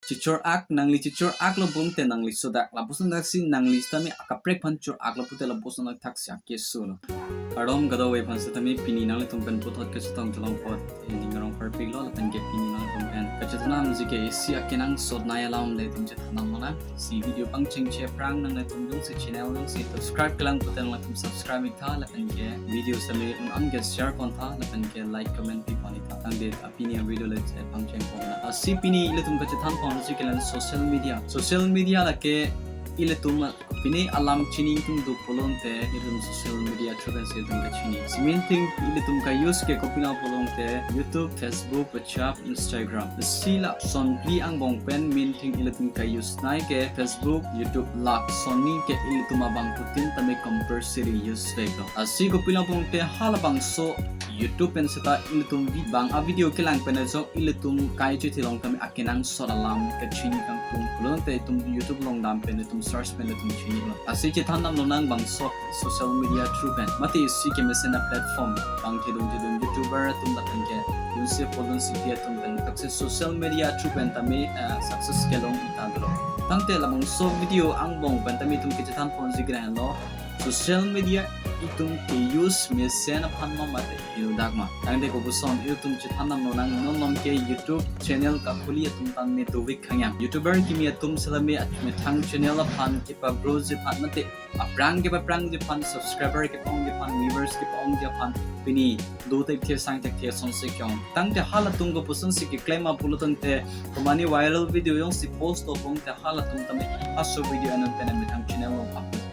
chichor ak nangli chichor ak lo bumte nangli sodak la busun daksi nangli stami akaprek panchor ak lo pute la busun nak taksi akesulo adom gado we pansa tami pini nangli tumpen putot ke sutong tulong pot ningarong perfect lo lapan ke pini nangli tumpen kacetna muzike isi akenang sod naya laum le tum cetna mona si video pang ching che prang nang tum dung si channel dung si subscribe kalang puten la tum subscribe tha lapan ke video sami am get share kon tha lapan ke like comment pi pani tha tang de opinion video le pang ching ko na si pini le tum kacethan pon kelan social media la ke ile tum pini alam chini tum du polong te ilum social media chuban se tum ka chini main thing ile tum ka use ke kopina polong te YouTube Facebook WhatsApp Instagram sila son pli ang bong pen main thing ile tum ka use nai ke Facebook YouTube lak sonni ke ile tum abang putin tame compulsory use te ko asi kopina pong te halabang so YouTube pen seta ile tum bang a video ke lang pen so ile tum kai chi thilong tame akinang soralam ke chini kang tum polong te tum YouTube long dam pen tum search pen tum chini lo asi che thanam lo nang bang so social media through pen mati si ke mesena platform bang thidung YouTuber tum la pen ke use polon si ke tum pen success social media through pen tame success ke long itadro tangte lamang so video ang bong pen tame tum ke than phone sigra lo social media itum ke use mesen aphan ma mate dagma tangde ko buson itum che thanam no nang nom ke YouTube channel ka khuli tum tan ne to wik khanya YouTuber ki mi tum salame atme thang channel aphan ki pa bros je phan mate aprang ke pa prang je phan subscriber ke pong je phan viewers ke pong je phan pini do te the sang te the son se kyong tangte halatung ko buson si ke claim up pulutang te komani viral video yung si post to pong te halatung tame aso video anan pen me thang channel mo upload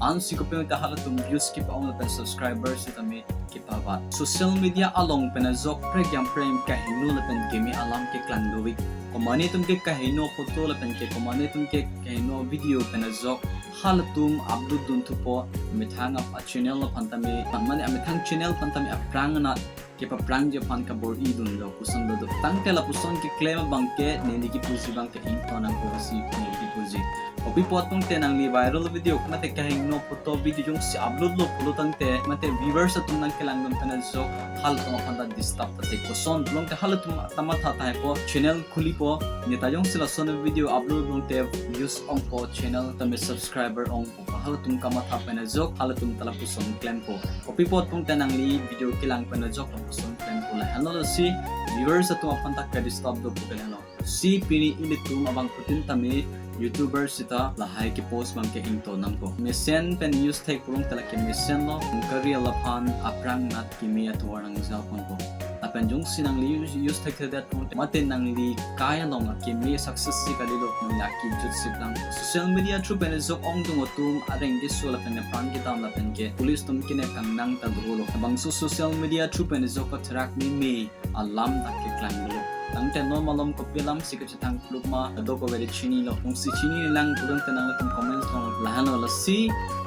ansi ko pena hala tum views ki pa on pen subscribers tame ki pa ba social media along pen zok program frame ka hinu la pen game alam ke klang dowi komani tum ke ka hino photo la pen ke komani tum ke hino video pen zok hala tum upload dun thu po mithang up a channel la pan tame mani a mithang channel pan tame a prang na ke pa prang je pan ka bor idun lo puson do tang te la puson ke claim bang ke ne ki pusi bang ke impon ang ko si ne ki pusi opi pot pong te nang li viral video mate kahing no photo video yung si upload lo pulutang te mate viewers atum nang kelang dum tanan so hal to panda disturb te ko son long te hal tum tama tha ta po channel khuli po ni ta yung sila son video upload long te views on po channel tame subscriber on po hal tum kama tha pa na jok hal tum tala po son claim po opi pot pong te nang li video kelang pa na jok po son claim po la hello si viewers atum panda ka disturb do po kelano si pini ile tum abang putin tame YouTuber sita lahai ke post bang ke into nang ko mesen pen use take pulong tala ke mesen lo career lapan aprang nat kimi atwar nang zapon ko apen jung sinang li use take that pulong mate nang li kaya long kimi success si kalilo na ki jut sip lang social media through pen zok ong dung otum areng ge so lapen pan ki tam lapen ke police tum kine kang nang ta dolo bang social media through pen zok ka track mi alam tak ke klang lo tangte normalom ko pilam sikit tang plugma do ko very chini lo kung si chini lang tudang tanang tum comments long lahano la si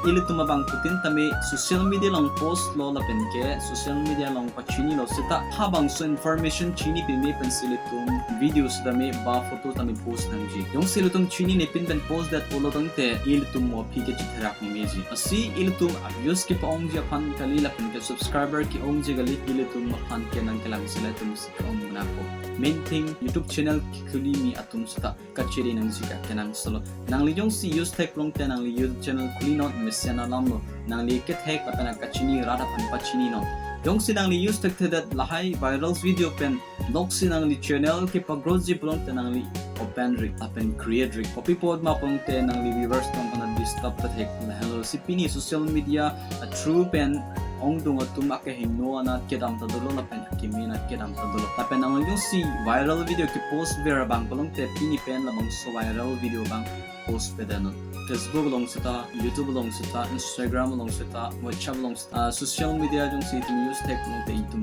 ile tumabang putin tame social media long post lo la penke social media long pa chini lo sita habang so information chini pe me pencil tum videos tame ba photo tame post nangji yung sila tum chini ne pin pen post that polo tangte ile tum mo phike chithrak ni meji asi ile tum views ki pa ong japan kali la penke subscriber ki ong jigali ile tum phan ke nang kelang sila tum sikong na ko main thing YouTube channel khuli mi atum sata kachere nangji ka kenang solo nangli jong si use tech long te nangli YouTube channel khuli not mesena lamlo nangli ke thek patana kachini rada pan pachini no jong si nangli use tech that lahai viral video pen lok si nangli channel ke pagroji plong te nangli open rig apen create rig copy pod ma pong te nangli viewers tong pana disturb ta thek hello si pini social media a true pen ong dung atum ake himno ana kedam ta dolo la pen kimina kedam ta dolo ta pen ang yung si viral video ki post vera bang kolong te pini pen la bang so viral video bang post pe dano Facebook long sita YouTube long sita Instagram long sita WhatsApp long sita social media jong si tum use tech long te itum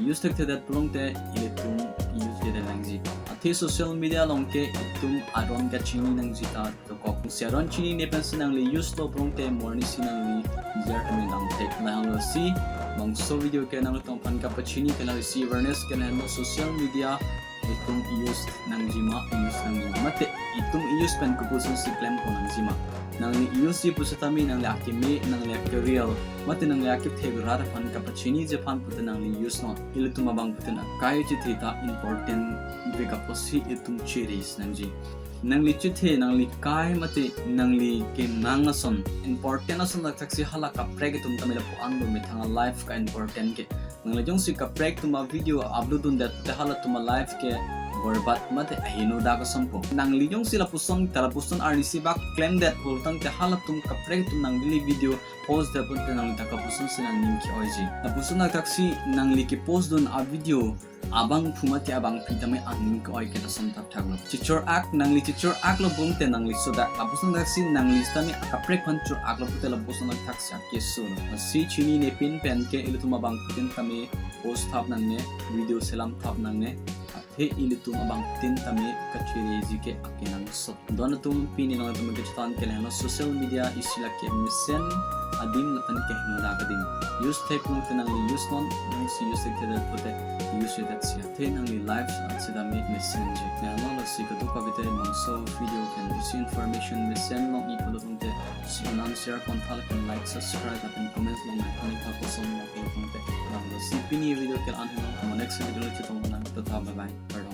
use tech te that long te ile tum use de nangji ati social media long ke itum aron ka chini nangji ta to ko si aron chini ne pen sinang li use to long te morning sinang li jar kami nang tech na hang si bang so video ke nang tong pan ka pachini ke na si awareness ke na social media itum use nang jima use nang mate itum use pen ko puso si claim ko nang jima nangli use pusatami nangli akimi nangli real mate nangli akip thegra fan kapachini je fan put nangli use not iltuma bang put na kai chi theta important vega posi itum cheris nangji nangli chithe nangli kai mate nangli ke nangason important ason la taksi hala ka preg tum tamila pu andu me thanga life ka important ke nangli jong si ka preg tuma video upload un that hala tuma life ke borbat mate ahino da ka sampo nangli jong sila puson tala puson RDC back claim that whole tang te hala tum ka preg tum nangli video post da pun nangli ta ka puson sinan ninki oji na puson na taksi nangli ke post don a video abang phumati abang pitame angin ko ay kita samtap thaglo chichor ak nangli chichor ak lo bumte nangli soda apusun taksi nangli stami akaprek panchur ak lo putela pusun nak taksi keso si chini ne pin pen ke ilutuma bang putin kami post thap nangne video selam thap nangne he ilitum abang tin tami kachiri jike akinang so don tum pini nang tum ketan keleno social media isila ke misen adim lapan ke hinoda kadim use tape nung tinang use non nung si use ke da pute use that sia tin nang live sida make messenger na no la si ka to kabite mong so video can use information mesen no ipo tum te si nan share kontal kan like subscribe and comment long kan ka ko som na ko tum te si pini video ke an no next video ke tum na to bye bye. Pardon.